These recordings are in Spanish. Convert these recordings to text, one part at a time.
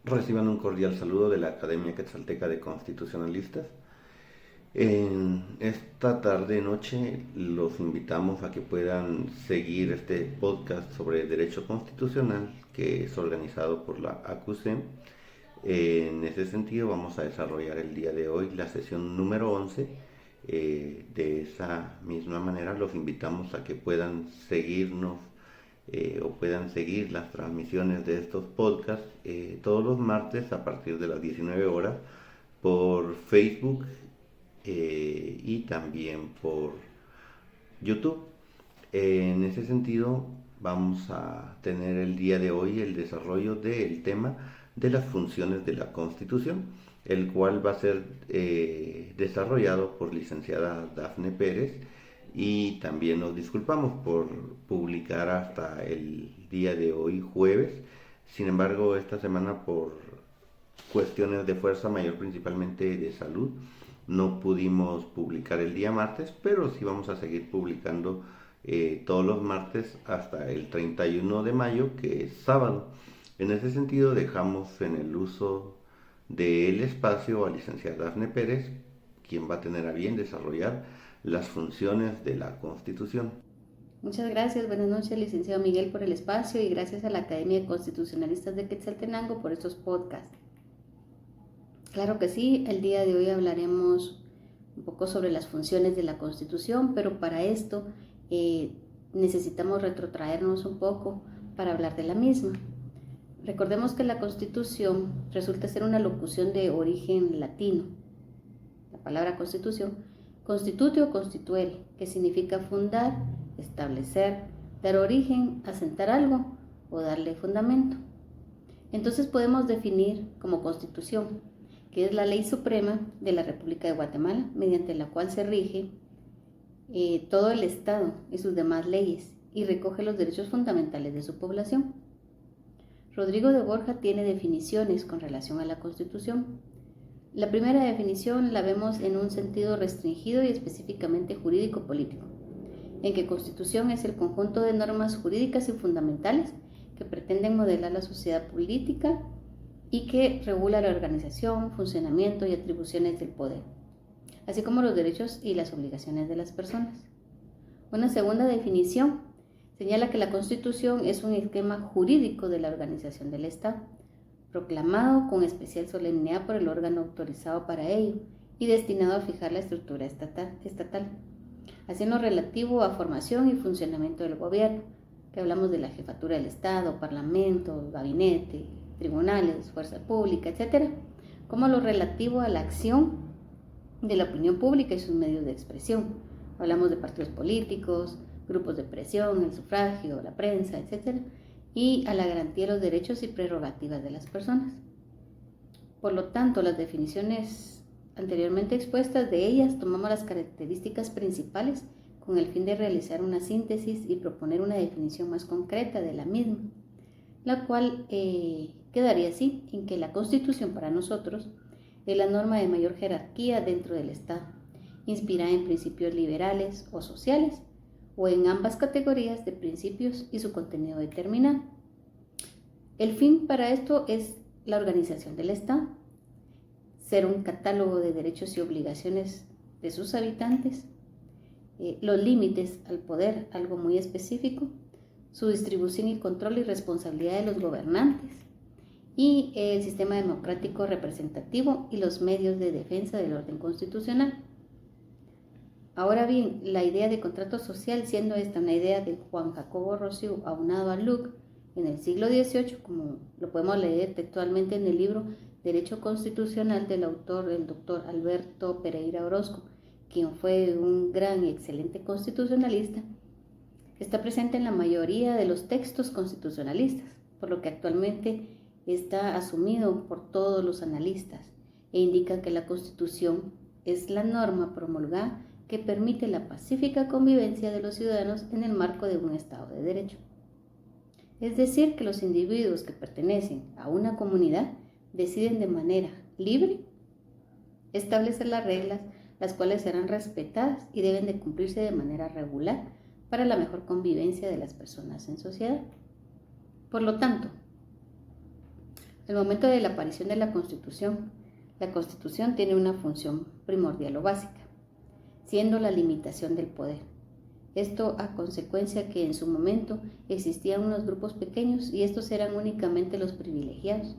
Reciban un cordial saludo de la Academia Quetzalteca de Constitucionalistas. En esta tarde-noche los invitamos a que puedan seguir este podcast sobre Derecho Constitucional que es organizado por la ACUSEM. En ese sentido vamos a desarrollar el día de hoy la sesión número 11. De esa misma manera los invitamos a que puedan seguirnos o puedan seguir las transmisiones de estos podcasts todos los martes a partir de las 19 horas por Facebook y también por YouTube. En ese sentido, vamos a tener el día de hoy el desarrollo del tema de las funciones de la Constitución, el cual va a ser desarrollado por licenciada Dafne Pérez, y también nos disculpamos por publicar hasta el día de hoy jueves. Sin embargo, esta semana por cuestiones de fuerza mayor, principalmente de salud, no pudimos publicar el día martes, pero sí vamos a seguir publicando todos los martes hasta el 31 de mayo, que es sábado. En ese sentido, dejamos en el uso del espacio a licenciada Dafne Pérez, quien va a tener a bien desarrollar las funciones de la Constitución. Muchas gracias, buenas noches, licenciado Miguel, por el espacio, y gracias a la Academia de Constitucionalistas de Quetzaltenango por estos podcasts. Claro que sí, el día de hoy hablaremos un poco sobre las funciones de la Constitución, pero para esto necesitamos retrotraernos un poco para hablar de la misma. Recordemos que la Constitución resulta ser una locución de origen latino. La palabra Constitución, constitute o constituere, que significa fundar, establecer, dar origen, asentar algo o darle fundamento. Entonces podemos definir como Constitución, que es la ley suprema de la República de Guatemala, mediante la cual se rige todo el Estado y sus demás leyes y recoge los derechos fundamentales de su población. Rodrigo de Borja tiene definiciones con relación a la Constitución. La primera definición la vemos en un sentido restringido y específicamente jurídico-político, en que Constitución es el conjunto de normas jurídicas y fundamentales que pretenden modelar la sociedad política y que regula la organización, funcionamiento y atribuciones del poder, así como los derechos y las obligaciones de las personas. Una segunda definición señala que la Constitución es un esquema jurídico de la organización del Estado, proclamado con especial solemnidad por el órgano autorizado para ello y destinado a fijar la estructura estatal. Así en lo relativo a formación y funcionamiento del gobierno, que hablamos de la jefatura del Estado, parlamento, gabinete, tribunales, fuerza pública, etc., como lo relativo a la acción de la opinión pública y sus medios de expresión. Hablamos de partidos políticos, grupos de presión, el sufragio, la prensa, etc., y a la garantía de los derechos y prerrogativas de las personas. Por lo tanto, las definiciones anteriormente expuestas, de ellas tomamos las características principales con el fin de realizar una síntesis y proponer una definición más concreta de la misma, la cual quedaría así, en que la Constitución para nosotros es la norma de mayor jerarquía dentro del Estado, inspirada en principios liberales o sociales, o en ambas categorías de principios y su contenido determinado. El fin para esto es la organización del Estado, ser un catálogo de derechos y obligaciones de sus habitantes, los límites al poder, algo muy específico, su distribución y control y responsabilidad de los gobernantes, y el sistema democrático representativo y los medios de defensa del orden constitucional. Ahora bien, la idea de contrato social, siendo esta una idea de Juan Jacobo Rossio aunado a Locke en el siglo XVIII, como lo podemos leer textualmente en el libro Derecho Constitucional del autor, el doctor Alberto Pereira Orozco, quien fue un gran y excelente constitucionalista, está presente en la mayoría de los textos constitucionalistas, por lo que actualmente está asumido por todos los analistas e indica que la Constitución es la norma promulgada que permite la pacífica convivencia de los ciudadanos en el marco de un Estado de Derecho. Es decir, que los individuos que pertenecen a una comunidad deciden de manera libre establecer las reglas, las cuales serán respetadas y deben de cumplirse de manera regular para la mejor convivencia de las personas en sociedad. Por lo tanto, El momento de la aparición de la Constitución tiene una función primordial o básica, siendo la limitación del poder. Esto a consecuencia que en su momento existían unos grupos pequeños y estos eran únicamente los privilegiados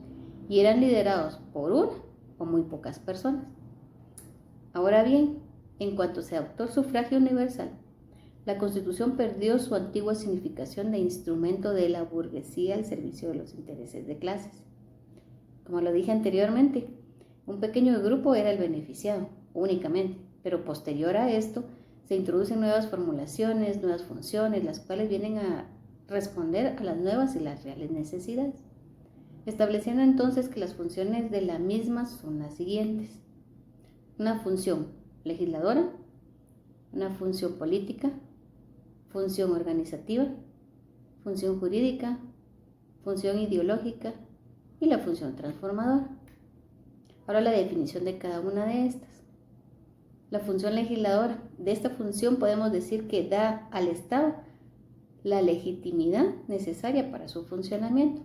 y eran liderados por una o muy pocas personas. Ahora bien, en cuanto se adoptó el sufragio universal, la Constitución perdió su antigua significación de instrumento de la burguesía al servicio de los intereses de clases. Como lo dije anteriormente, un pequeño grupo era el beneficiado, únicamente, pero posterior a esto se introducen nuevas formulaciones, nuevas funciones, las cuales vienen a responder a las nuevas y las reales necesidades, estableciendo entonces que las funciones de la misma son las siguientes: una función legisladora, una función política, función organizativa, función jurídica, función ideológica y la función transformadora. Ahora la definición de cada una de estas. La función legisladora. De esta función podemos decir que da al Estado la legitimidad necesaria para su funcionamiento.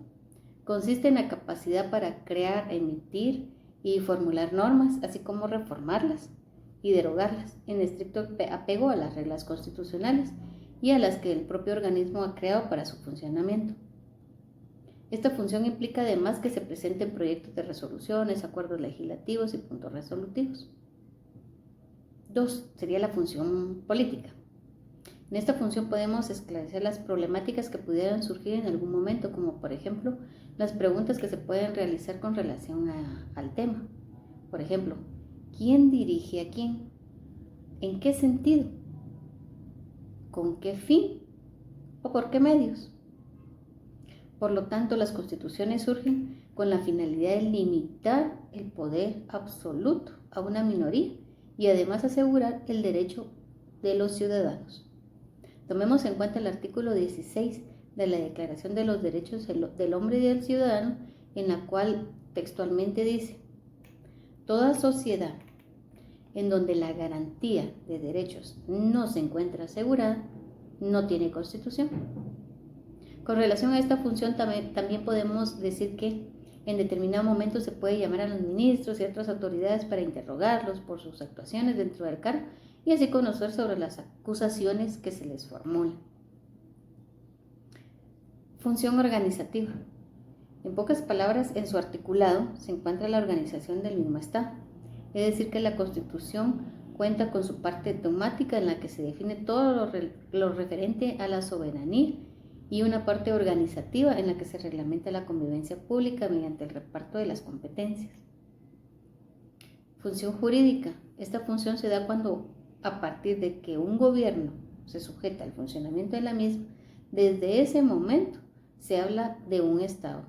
Consiste en la capacidad para crear, emitir y formular normas, así como reformarlas y derogarlas, en estricto apego a las reglas constitucionales y a las que el propio organismo ha creado para su funcionamiento. Esta función implica además que se presenten proyectos de resoluciones, acuerdos legislativos y puntos resolutivos. 2. Sería la función política. En esta función podemos esclarecer las problemáticas que pudieran surgir en algún momento, como por ejemplo las preguntas que se pueden realizar con relación al tema. Por ejemplo, ¿quién dirige a quién? ¿En qué sentido? ¿Con qué fin? ¿O por qué medios? Por lo tanto, las constituciones surgen con la finalidad de limitar el poder absoluto a una minoría y además asegurar el derecho de los ciudadanos. Tomemos en cuenta el artículo 16 de la Declaración de los Derechos del Hombre y del Ciudadano, en la cual textualmente dice: toda sociedad en donde la garantía de derechos no se encuentra asegurada, no tiene constitución. Con relación a esta función también podemos decir que en determinado momento se puede llamar a los ministros y otras autoridades para interrogarlos por sus actuaciones dentro del cargo y así conocer sobre las acusaciones que se les formulan. Función organizativa. En pocas palabras, en su articulado se encuentra la organización del mismo Estado. Es decir, que la Constitución cuenta con su parte dogmática en la que se define todo lo referente a la soberanía y una parte organizativa en la que se reglamenta la convivencia pública mediante el reparto de las competencias. Función jurídica. Esta función se da cuando, a partir de que un gobierno se sujeta al funcionamiento de la misma, desde ese momento se habla de un Estado